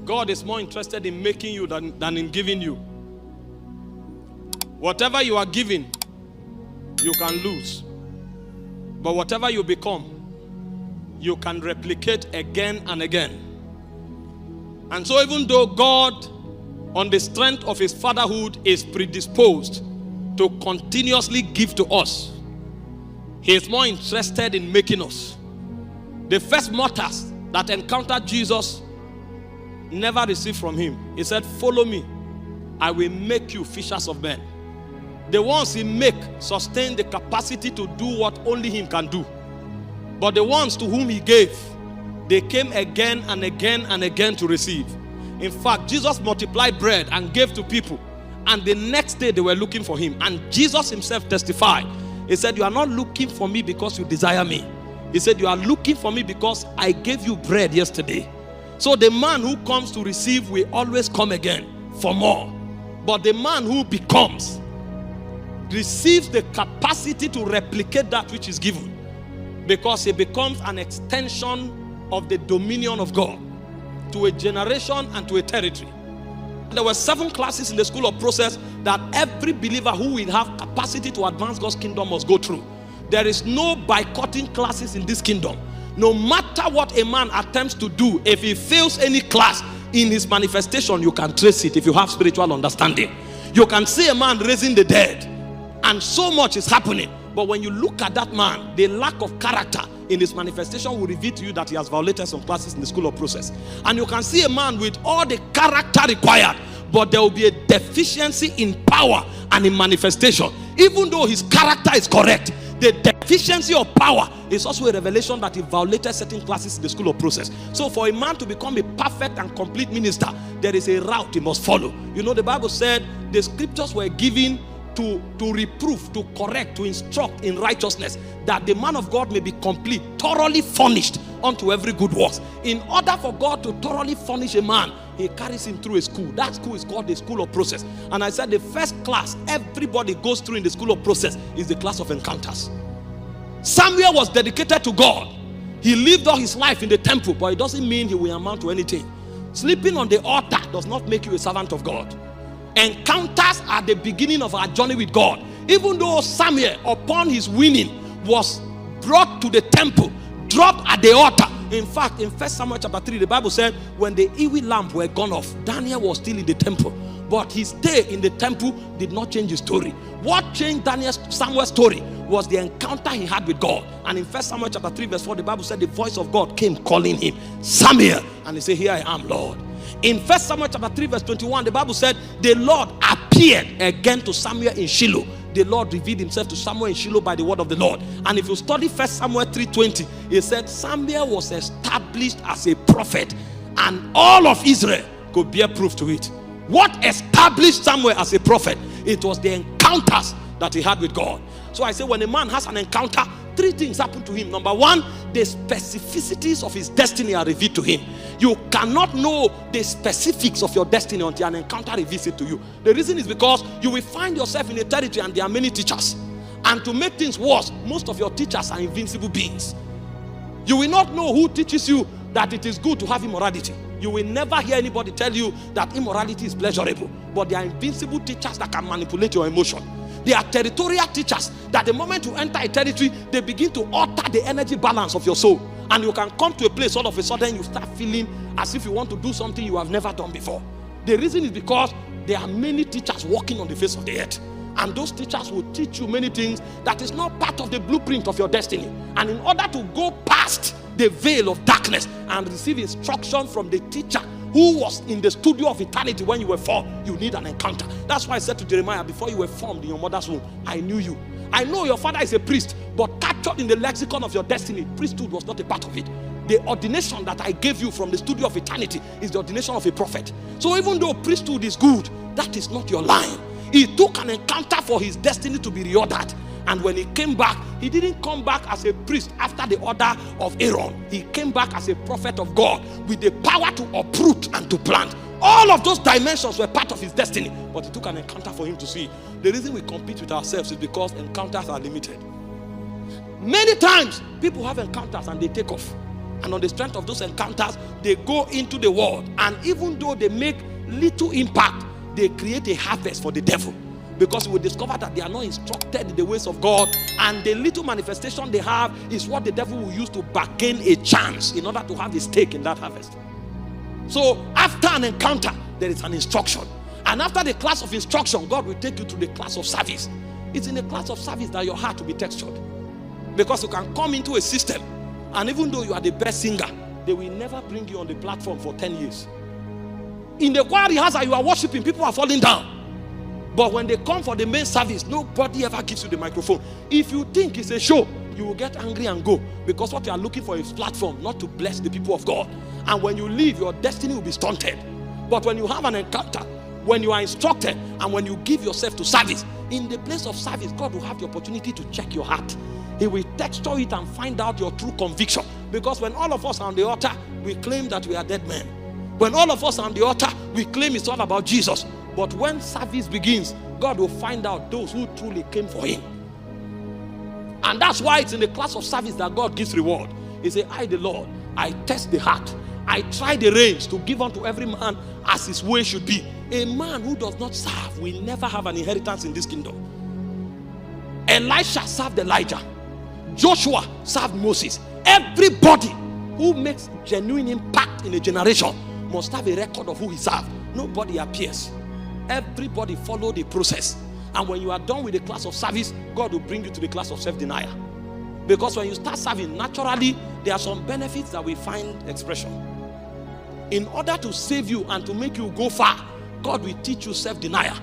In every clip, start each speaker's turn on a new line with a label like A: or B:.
A: God is more interested in making you than in giving you. Whatever you are given, you can lose. But whatever you become, you can replicate again and again. And so even though God, on the strength of his fatherhood, is predisposed to continuously give to us, he is more interested in making us. The first martyrs that encountered Jesus never received from him. He said, follow me, I will make you fishers of men. The ones he make sustain the capacity to do what only him can do. But the ones to whom he gave, they came again and again and again to receive. In fact, Jesus multiplied bread and gave to people. And the next day they were looking for him. And Jesus himself testified. He said, you are not looking for me because you desire me. He said, you are looking for me because I gave you bread yesterday. So the man who comes to receive will always come again for more. But the man who becomes receives the capacity to replicate that which is given, because he becomes an extension of the dominion of God to a generation and to a territory. There were 7 classes in the school of process that every believer who will have capacity to advance God's kingdom must go through. There is no boycotting classes in this kingdom. No matter what a man attempts to do, if he fails any class in his manifestation, you can trace it if you have spiritual understanding. You can see a man raising the dead, and so much is happening. But when you look at that man, the lack of character in his manifestation will reveal to you that he has violated some classes in the school of process. And you can see a man with all the character required, but there will be a deficiency in power and in manifestation. Even though his character is correct, the deficiency of power is also a revelation that he violated certain classes in the school of process. So for a man to become a perfect and complete minister, there is a route he must follow. You know, the Bible said the scriptures were given to reprove, to correct, to instruct in righteousness, that the man of God may be complete, thoroughly furnished unto every good work. In order for God to thoroughly furnish a man, he carries him through a school. That school is called the school of process. And I said the first class everybody goes through in the school of process is the class of encounters. Samuel was dedicated to God. He lived all his life in the temple, but it doesn't mean he will amount to anything. Sleeping on the altar does not make you a servant of God. Encounters are the beginning of our journey with God. Even though Samuel, upon his winning, was brought to the temple, dropped at the altar. In fact, in 1 Samuel chapter 3, the Bible said, when the Ewe lamp were gone off, Daniel was still in the temple. But his stay in the temple did not change his story. What changed Samuel's story was the encounter he had with God. And in 1 Samuel chapter 3, verse 4, the Bible said the voice of God came calling him, Samuel. And he said, here I am, Lord. In 1 Samuel chapter 3, verse 21, the Bible said the Lord appeared again to Samuel in Shiloh. The Lord revealed himself to Samuel in Shiloh by the word of the Lord. And if you study 1 Samuel 3:20, it said Samuel was established as a prophet, and all of Israel could bear proof to it. What established Samuel as a prophet? It was the encounters that he had with God. So I say, when a man has an encounter, 3 things happen to him. Number 1, the specificities of his destiny are revealed to him. You cannot know the specifics of your destiny until an encounter reveals it to you. The reason is because you will find yourself in a territory and there are many teachers. And to make things worse, most of your teachers are invincible beings. You will not know who teaches you that it is good to have immorality. You will never hear anybody tell you that immorality is pleasurable. But there are invincible teachers that can manipulate your emotion. There are territorial teachers that the moment you enter a territory, they begin to alter the energy balance of your soul. And you can come to a place, all of a sudden you start feeling as if you want to do something you have never done before. The reason is because there are many teachers walking on the face of the earth. And those teachers will teach you many things that is not part of the blueprint of your destiny. And in order to go past the veil of darkness and receive instruction from the teacher who was in the studio of eternity when you were formed, you need an encounter. That's why I said to Jeremiah, before you were formed in your mother's womb, I knew you. I know your father is a priest, but captured in the lexicon of your destiny, priesthood was not a part of it. The ordination that I gave you from the studio of eternity is the ordination of a prophet. So even though priesthood is good, that is not your line. He took an encounter for his destiny to be reordered. And when he came back, he didn't come back as a priest after the order of Aaron. He came back as a prophet of God with the power to uproot and to plant. All of those dimensions were part of his destiny, but it took an encounter for him to see. The reason we compete with ourselves is because encounters are limited. Many times, people have encounters and they take off. And on the strength of those encounters, they go into the world. And even though they make little impact, they create a harvest for the devil. Because we will discover that they are not instructed in the ways of God. And the little manifestation they have is what the devil will use to bargain a chance in order to have a stake in that harvest. So after an encounter, there is an instruction. And after the class of instruction, God will take you to the class of service. It's in the class of service that your heart will be textured. Because you can come into a system, and even though you are the best singer, they will never bring you on the platform for 10 years. In the choir rehearsal, you are worshiping, people are falling down. But when they come for the main service, nobody ever gives you the microphone. If you think it's a show, you will get angry and go. Because what you are looking for is platform, not to bless the people of God. And when you leave, your destiny will be stunted. But when you have an encounter, when you are instructed, and when you give yourself to service, in the place of service, God will have the opportunity to check your heart. He will texture it and find out your true conviction. Because when all of us are on the altar, we claim that we are dead men. When all of us are on the altar, we claim it's all about Jesus. But when service begins, God will find out those who truly came for him. And that's why it's in the class of service that God gives reward. He said, I, the Lord, I test the heart. I try the reins to give unto every man as his way should be. A man who does not serve will never have an inheritance in this kingdom. Elisha served Elijah. Joshua served Moses. Everybody who makes genuine impact in a generation must have a record of who he served. Nobody appears. Everybody follow the process. And when you are done with the class of service, God will bring you to the class of self-denial. Because when you start serving, naturally, there are some benefits that we find expression. In order to save you and to make you go far, God will teach you self-denial.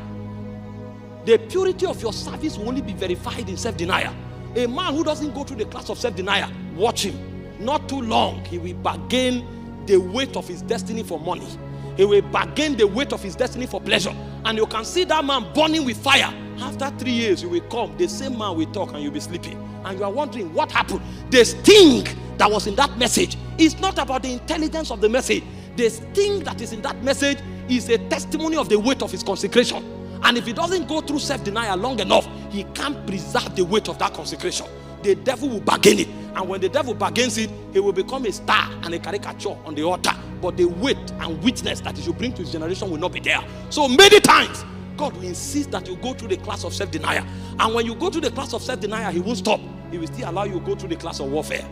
A: The purity of your service will only be verified in self-denial. A man who doesn't go through the class of self-denial, watch him. Not too long, he will bargain the weight of his destiny for money. He will bargain the weight of his destiny for pleasure. And you can see that man burning with fire. After 3 years, you will come. The same man will talk and you'll be sleeping. And you are wondering what happened. The sting that was in that message is not about the intelligence of the message. The sting that is in that message is a testimony of the weight of his consecration. And if he doesn't go through self-denial long enough, he can't preserve the weight of that consecration. The devil will bargain it. And when the devil bargains it, he will become a star and a caricature on the altar. But the weight and witness that he should bring to his generation will not be there. So many times, God will insist that you go through the class of self-denial. And when you go through the class of self-denial, he won't stop. He will still allow you to go through the class of warfare.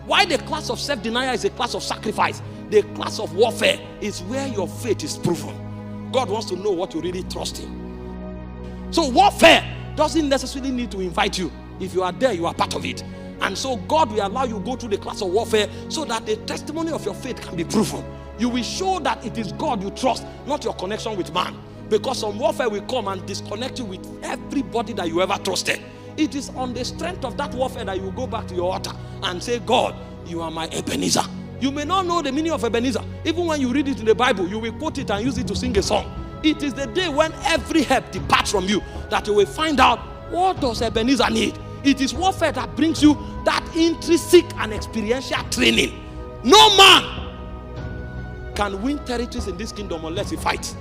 A: Why the class of self-denial is a class of sacrifice, the class of warfare is where your faith is proven. God wants to know what you really trust in. So warfare doesn't necessarily need to invite you. If you are there, you are part of it. And so God will allow you to go through the class of warfare so that the testimony of your faith can be proven. You will show that it is God you trust, not your connection with man. Because some warfare will come and disconnect you with everybody that you ever trusted. It is on the strength of that warfare that you go back to your altar and say, God, you are my Ebenezer. You may not know the meaning of Ebenezer. Even when you read it in the Bible, you will quote it and use it to sing a song. It is the day when every help departs from you that you will find out, what does Ebenezer need? It is warfare that brings you that intrinsic and experiential training. No man can win territories in this kingdom unless he fights.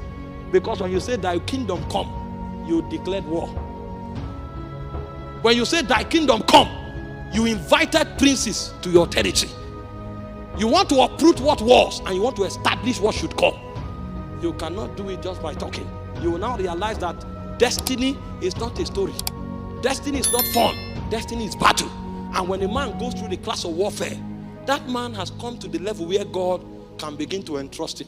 A: Because when you say thy kingdom come, you declared war. When you say thy kingdom come, you invited princes to your territory. You want to uproot what was and you want to establish what should come. You cannot do it just by talking. You will now realize that destiny is not a story. Destiny is not fun. Destiny is battle. And when a man goes through the class of warfare, that man has come to the level where God can begin to entrust him.